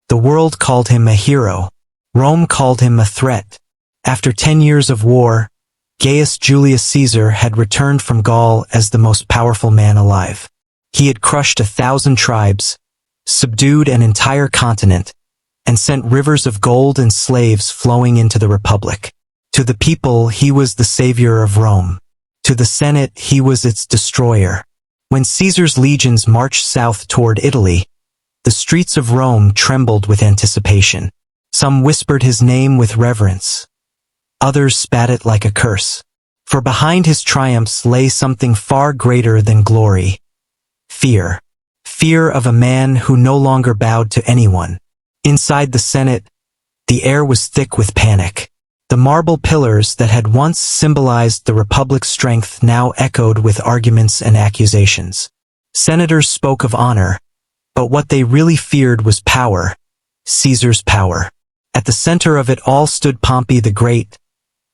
The world called him a hero. Rome called him a threat. After 10 years of war, Gaius Julius Caesar had returned from Gaul as the most powerful man alive. He had crushed 1,000 tribes, subdued an entire continent, and sent rivers of gold and slaves flowing into the Republic. To the people, he was the savior of Rome. To the Senate, he was its destroyer. When Caesar's legions marched south toward Italy, the streets of Rome trembled with anticipation. Some whispered his name with reverence. Others spat it like a curse. For behind his triumphs lay something far greater than glory. Fear. Fear of a man who no longer bowed to anyone. Inside the Senate, the air was thick with panic. The marble pillars that had once symbolized the Republic's strength now echoed with arguments and accusations. Senators spoke of honor, but what they really feared was power, Caesar's power. At the center of it all stood Pompey the Great,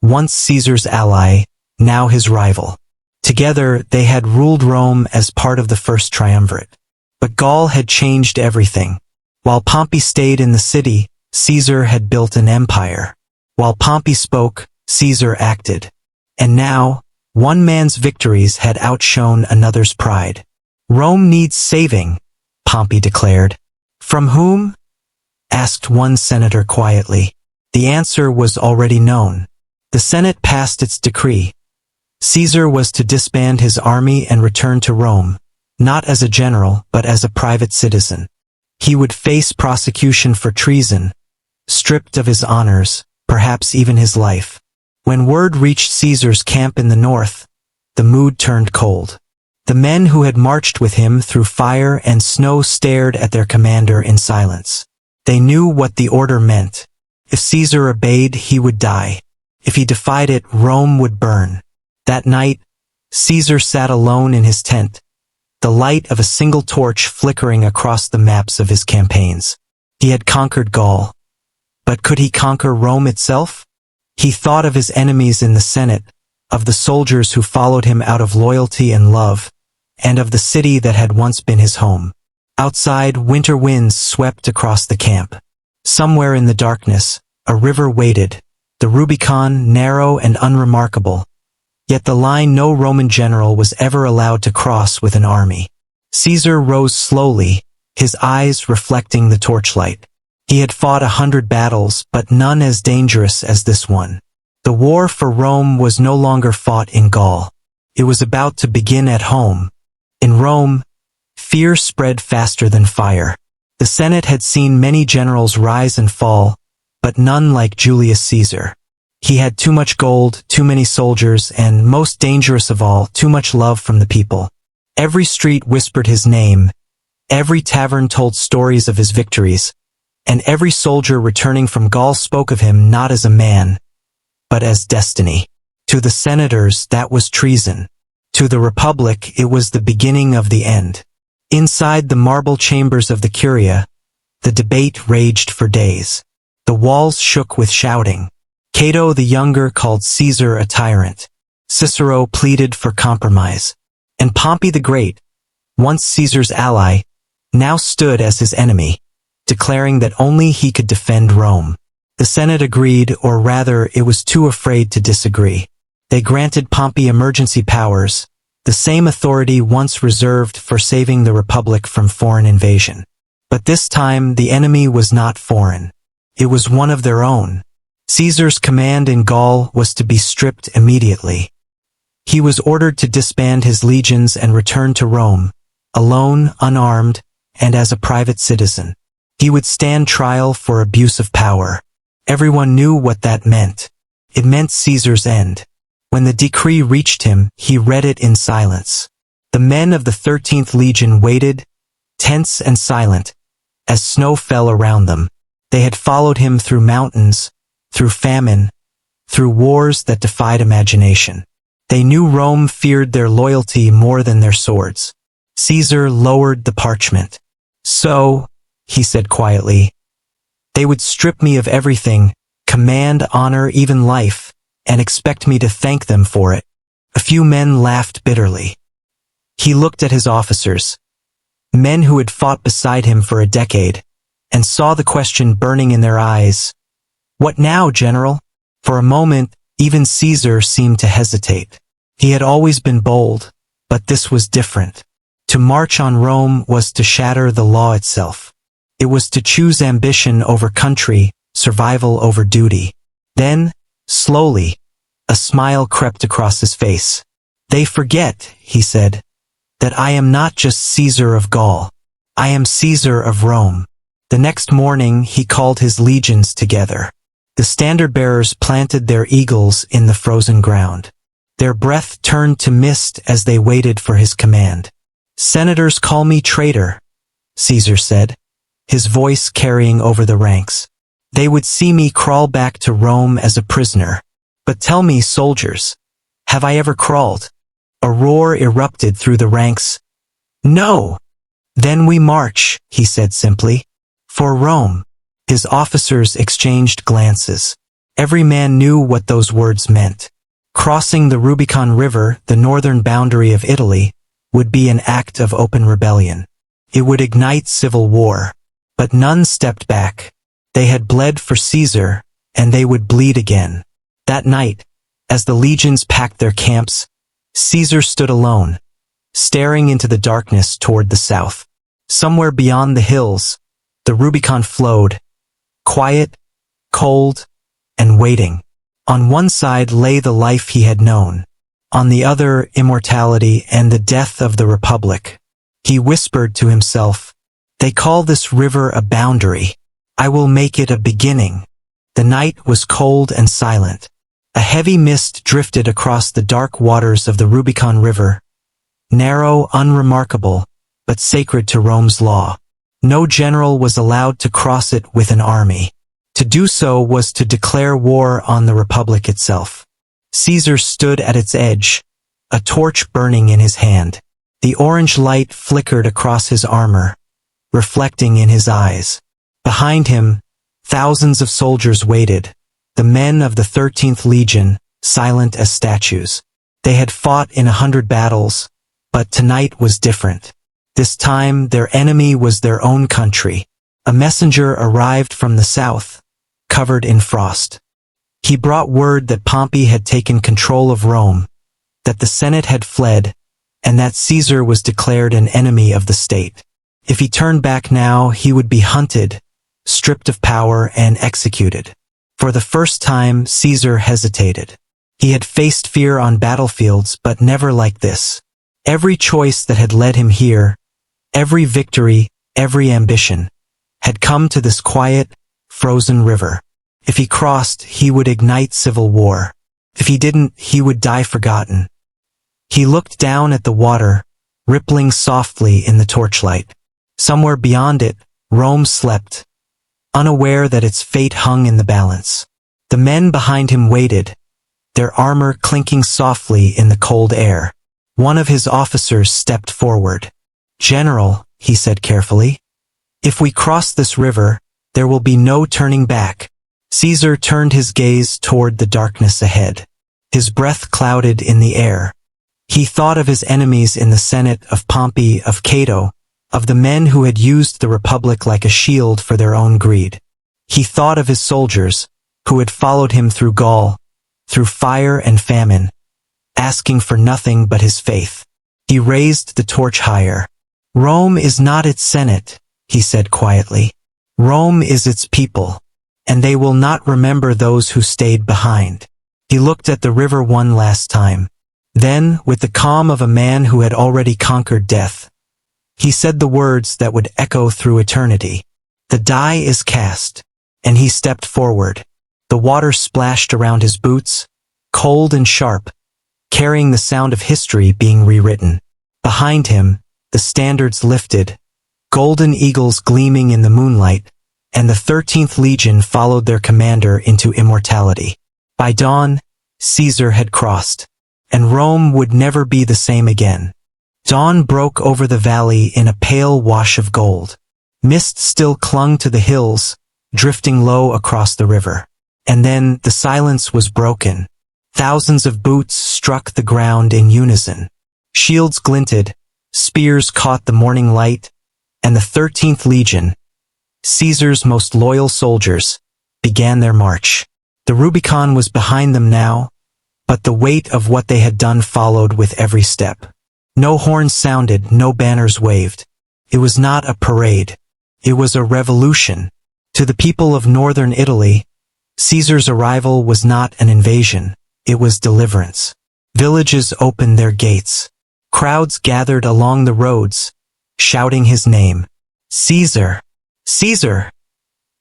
once Caesar's ally, now his rival. Together, they had ruled Rome as part of the first triumvirate. But Gaul had changed everything. While Pompey stayed in the city, Caesar had built an empire. While Pompey spoke, Caesar acted. And now, one man's victories had outshone another's pride. Rome needs saving, Pompey declared. From whom? Asked one senator quietly. The answer was already known. The Senate passed its decree. Caesar was to disband his army and return to Rome, not as a general but as a private citizen. He would face prosecution for treason, stripped of his honors, perhaps even his life. When word reached Caesar's camp in the north, the mood turned cold. The men who had marched with him through fire and snow stared at their commander in silence. They knew what the order meant. If Caesar obeyed, he would die. If he defied it, Rome would burn. That night, Caesar sat alone in his tent, the light of a single torch flickering across the maps of his campaigns. He had conquered Gaul. But could he conquer Rome itself? He thought of his enemies in the Senate, of the soldiers who followed him out of loyalty and love, and of the city that had once been his home. Outside, winter winds swept across the camp. Somewhere in the darkness, a river waited, the Rubicon narrow and unremarkable, yet the line no Roman general was ever allowed to cross with an army. Caesar rose slowly, his eyes reflecting the torchlight. He had fought 100 battles, but none as dangerous as this one. The war for Rome was no longer fought in Gaul. It was about to begin at home. In Rome, fear spread faster than fire. The Senate had seen many generals rise and fall, but none like Julius Caesar. He had too much gold, too many soldiers, and, most dangerous of all, too much love from the people. Every street whispered his name, every tavern told stories of his victories, and every soldier returning from Gaul spoke of him not as a man, but as destiny. To the senators, that was treason. To the Republic, it was the beginning of the end. Inside the marble chambers of the Curia, the debate raged for days. The walls shook with shouting. Cato the Younger called Caesar a tyrant. Cicero pleaded for compromise. And Pompey the Great, once Caesar's ally, now stood as his enemy, declaring that only he could defend Rome. The Senate agreed, or rather, it was too afraid to disagree. They granted Pompey emergency powers, the same authority once reserved for saving the Republic from foreign invasion. But this time, the enemy was not foreign. It was one of their own. Caesar's command in Gaul was to be stripped immediately. He was ordered to disband his legions and return to Rome, alone, unarmed, and as a private citizen. He would stand trial for abuse of power. Everyone knew what that meant. It meant Caesar's end. When the decree reached him, he read it in silence. The men of the 13th Legion waited, tense and silent, as snow fell around them. They had followed him through mountains, through famine, through wars that defied imagination. They knew Rome feared their loyalty more than their swords. Caesar lowered the parchment. So, he said quietly, they would strip me of everything, command, honor, even life, and expect me to thank them for it. A few men laughed bitterly. He looked at his officers, men who had fought beside him for a decade, and saw the question burning in their eyes. "What now, General?" For a moment, even Caesar seemed to hesitate. He had always been bold, but this was different. To march on Rome was to shatter the law itself. It was to choose ambition over country, survival over duty. Then, slowly, a smile crept across his face. "They forget," he said, "that I am not just Caesar of Gaul. I am Caesar of Rome." The next morning he called his legions together. The standard-bearers planted their eagles in the frozen ground. Their breath turned to mist as they waited for his command. "Senators call me traitor," Caesar said, his voice carrying over the ranks. "They would see me crawl back to Rome as a prisoner. But tell me, soldiers, have I ever crawled?" A roar erupted through the ranks. "No!" "Then we march," he said simply. "For Rome." His officers exchanged glances. Every man knew what those words meant. Crossing the Rubicon River, the northern boundary of Italy, would be an act of open rebellion. It would ignite civil war. But none stepped back. They had bled for Caesar, and they would bleed again. That night, as the legions packed their camps, Caesar stood alone, staring into the darkness toward the south. Somewhere beyond the hills, the Rubicon flowed, quiet, cold, and waiting. On one side lay the life he had known. On the other, immortality and the death of the Republic. He whispered to himself, "They call this river a boundary. I will make it a beginning." The night was cold and silent. A heavy mist drifted across the dark waters of the Rubicon River, narrow, unremarkable, but sacred to Rome's law. No general was allowed to cross it with an army. To do so was to declare war on the Republic itself. Caesar stood at its edge, a torch burning in his hand. The orange light flickered across his armor, reflecting in his eyes. Behind him, thousands of soldiers waited, the men of the 13th Legion, silent as statues. They had fought in 100 battles, but tonight was different. This time their enemy was their own country. A messenger arrived from the south, covered in frost. He brought word that Pompey had taken control of Rome, that the Senate had fled, and that Caesar was declared an enemy of the state. If he turned back now, he would be hunted, stripped of power, and executed. For the first time, Caesar hesitated. He had faced fear on battlefields, but never like this. Every choice that had led him here, every victory, every ambition, had come to this quiet, frozen river. If he crossed, he would ignite civil war. If he didn't, he would die forgotten. He looked down at the water, rippling softly in the torchlight. Somewhere beyond it, Rome slept, unaware that its fate hung in the balance. The men behind him waited, their armor clinking softly in the cold air. One of his officers stepped forward. "General," he said carefully, "if we cross this river, there will be no turning back." Caesar turned his gaze toward the darkness ahead. His breath clouded in the air. He thought of his enemies in the Senate, of Pompey, of Cato, of the men who had used the Republic like a shield for their own greed. He thought of his soldiers, who had followed him through Gaul, through fire and famine, asking for nothing but his faith. He raised the torch higher. "Rome is not its Senate," he said quietly. "Rome is its people, and they will not remember those who stayed behind." He looked at the river one last time. Then, with the calm of a man who had already conquered death, he said the words that would echo through eternity. "The die is cast," and he stepped forward. The water splashed around his boots, cold and sharp, carrying the sound of history being rewritten. Behind him, the standards lifted, golden eagles gleaming in the moonlight, and the 13th Legion followed their commander into immortality. By dawn, Caesar had crossed, and Rome would never be the same again. Dawn broke over the valley in a pale wash of gold. Mist still clung to the hills, drifting low across the river. And then the silence was broken. Thousands of boots struck the ground in unison. Shields glinted, spears caught the morning light, and the 13th Legion, Caesar's most loyal soldiers, began their march. The Rubicon was behind them now, but the weight of what they had done followed with every step. No horns sounded, no banners waved. It was not a parade. It was a revolution. To the people of northern Italy, Caesar's arrival was not an invasion, it was deliverance. Villages opened their gates. Crowds gathered along the roads, shouting his name. "Caesar! Caesar!"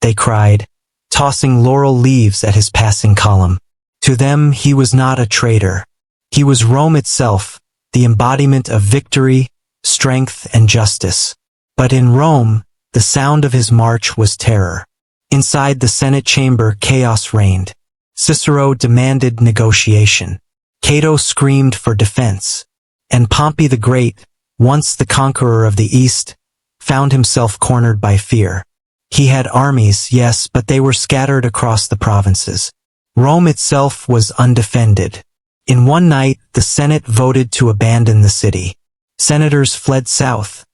they cried, tossing laurel leaves at his passing column. To them he was not a traitor. He was Rome itself, the embodiment of victory, strength, and justice. But in Rome, the sound of his march was terror. Inside the Senate chamber, chaos reigned. Cicero demanded negotiation. Cato screamed for defense. And Pompey the Great, once the conqueror of the East, found himself cornered by fear. He had armies, yes, but they were scattered across the provinces. Rome itself was undefended. In one night, the Senate voted to abandon the city. Senators fled south,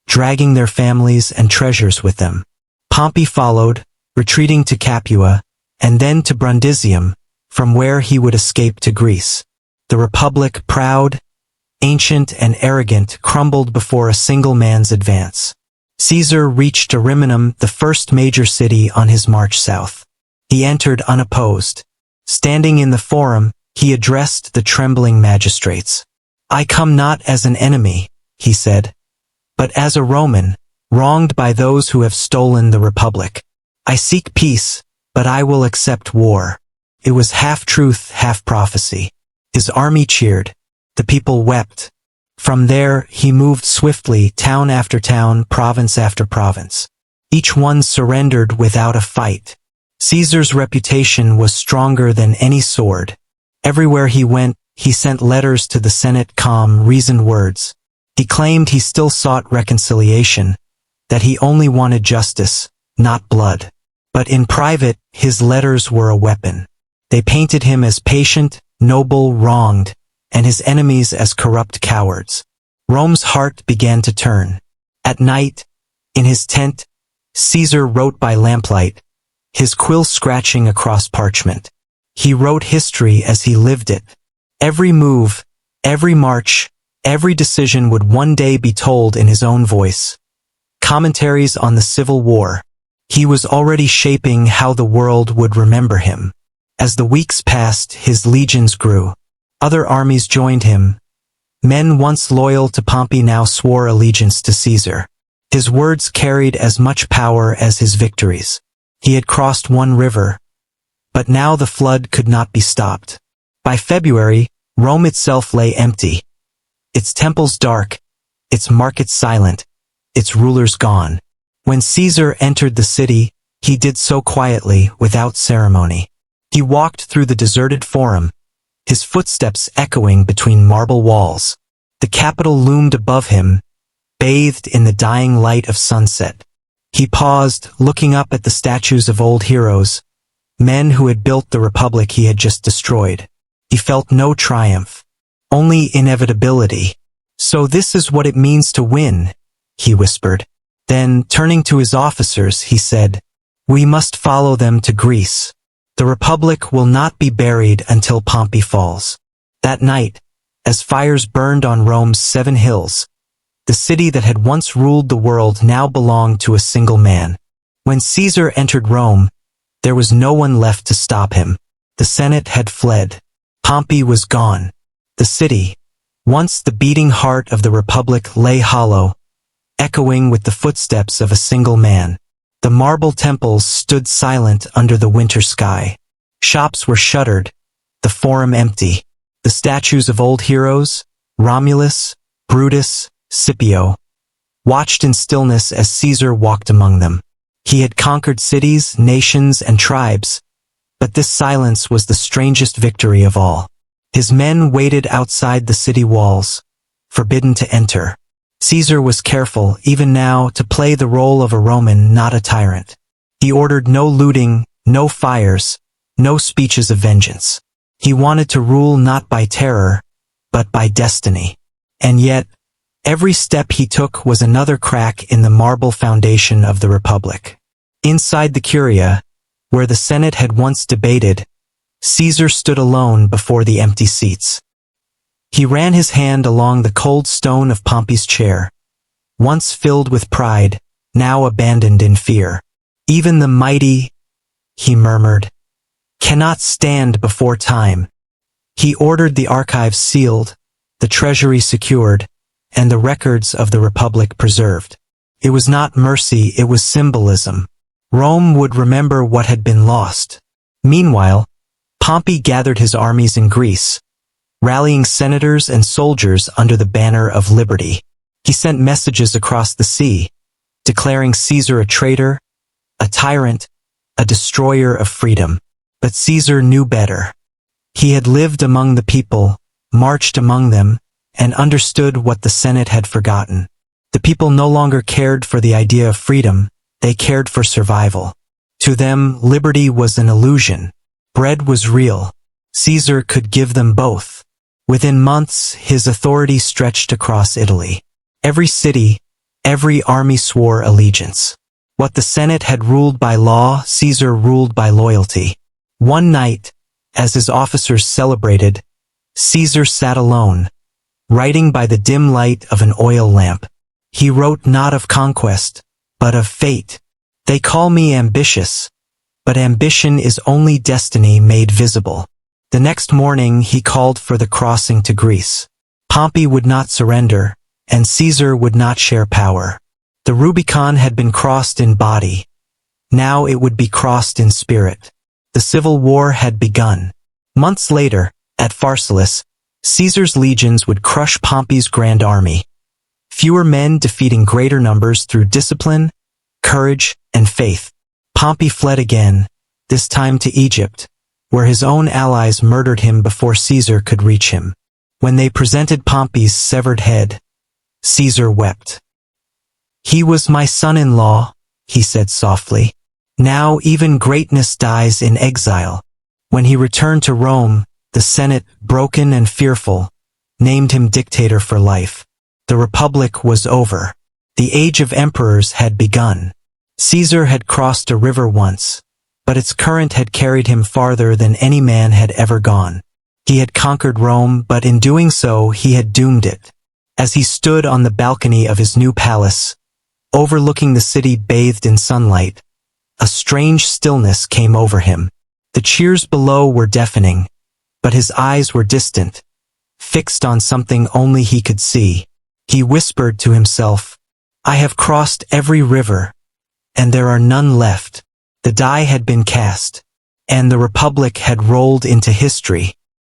dragging their families and treasures with them. Pompey followed, retreating to Capua, and then to Brundisium, from where he would escape to Greece. The Republic, proud, ancient, and arrogant, crumbled before a single man's advance. Caesar reached Ariminum, the first major city on his march south. He entered unopposed. Standing in the forum, he addressed the trembling magistrates. "I come not as an enemy," he said, "but as a Roman, wronged by those who have stolen the Republic. I seek peace, but I will accept war." It was half truth, half prophecy. His army cheered. The people wept. From there, he moved swiftly, town after town, province after province. Each one surrendered without a fight. Caesar's reputation was stronger than any sword. Everywhere he went, he sent letters to the Senate, calm, reasoned words. He claimed he still sought reconciliation, that he only wanted justice, not blood. But in private, his letters were a weapon. They painted him as patient, noble, wronged, and his enemies as corrupt cowards. Rome's heart began to turn. At night, in his tent, Caesar wrote by lamplight, his quill scratching across parchment. He wrote history as he lived it. Every move, every march, every decision would one day be told in his own voice. Commentaries on the Civil War. He was already shaping how the world would remember him. As the weeks passed, his legions grew. Other armies joined him. Men once loyal to Pompey now swore allegiance to Caesar. His words carried as much power as his victories. He had crossed one river, but now the flood could not be stopped. By February, Rome itself lay empty. Its temples dark, its markets silent, its rulers gone. When Caesar entered the city, he did so quietly, without ceremony. He walked through the deserted forum, his footsteps echoing between marble walls. The Capitol loomed above him, bathed in the dying light of sunset. He paused, looking up at the statues of old heroes, men who had built the republic he had just destroyed. He felt no triumph, only inevitability. "So this is what it means to win," he whispered. Then, turning to his officers, he said, "We must follow them to Greece. The republic will not be buried until Pompey falls." That night, as fires burned on Rome's 7 hills, the city that had once ruled the world now belonged to a single man. When Caesar entered Rome, there was no one left to stop him. The Senate had fled. Pompey was gone. The city, once the beating heart of the Republic, lay hollow, echoing with the footsteps of a single man. The marble temples stood silent under the winter sky. Shops were shuttered, the forum empty. The statues of old heroes, Romulus, Brutus, Scipio, watched in stillness as Caesar walked among them. He had conquered cities, nations, and tribes, but this silence was the strangest victory of all. His men waited outside the city walls, forbidden to enter. Caesar was careful, even now, to play the role of a Roman, not a tyrant. He ordered no looting, no fires, no speeches of vengeance. He wanted to rule not by terror, but by destiny. And yet, every step he took was another crack in the marble foundation of the Republic. Inside the Curia, where the Senate had once debated, Caesar stood alone before the empty seats. He ran his hand along the cold stone of Pompey's chair, once filled with pride, now abandoned in fear. Even the mighty, he murmured, cannot stand before time. He ordered the archives sealed, the treasury secured, and the records of the Republic preserved. It was not mercy, it was symbolism. Rome would remember what had been lost. Meanwhile, Pompey gathered his armies in Greece, rallying senators and soldiers under the banner of liberty. He sent messages across the sea, declaring Caesar a traitor, a tyrant, a destroyer of freedom. But Caesar knew better. He had lived among the people, marched among them, and understood what the Senate had forgotten. The people no longer cared for the idea of freedom, they cared for survival. To them, liberty was an illusion. Bread was real. Caesar could give them both. Within months, his authority stretched across Italy. Every city, every army swore allegiance. What the Senate had ruled by law, Caesar ruled by loyalty. One night, as his officers celebrated, Caesar sat alone, writing by the dim light of an oil lamp. He wrote not of conquest, but of fate. They call me ambitious, but ambition is only destiny made visible. The next morning he called for the crossing to Greece. Pompey would not surrender, and Caesar would not share power. The Rubicon had been crossed in body. Now it would be crossed in spirit. The civil war had begun. Months later, at Pharsalus, Caesar's legions would crush Pompey's grand army. Fewer men defeating greater numbers through discipline, courage, and faith. Pompey fled again, this time to Egypt, where his own allies murdered him before Caesar could reach him. When they presented Pompey's severed head, Caesar wept. "He was my son-in-law," he said softly. "Now even greatness dies in exile." When he returned to Rome, the Senate, broken and fearful, named him dictator for life. The Republic was over. The age of emperors had begun. Caesar had crossed a river once, but its current had carried him farther than any man had ever gone. He had conquered Rome, but in doing so he had doomed it. As he stood on the balcony of his new palace, overlooking the city bathed in sunlight, a strange stillness came over him. The cheers below were deafening, but his eyes were distant, fixed on something only he could see. He whispered to himself, "I have crossed every river, and there are none left." The die had been cast, and the Republic had rolled into history.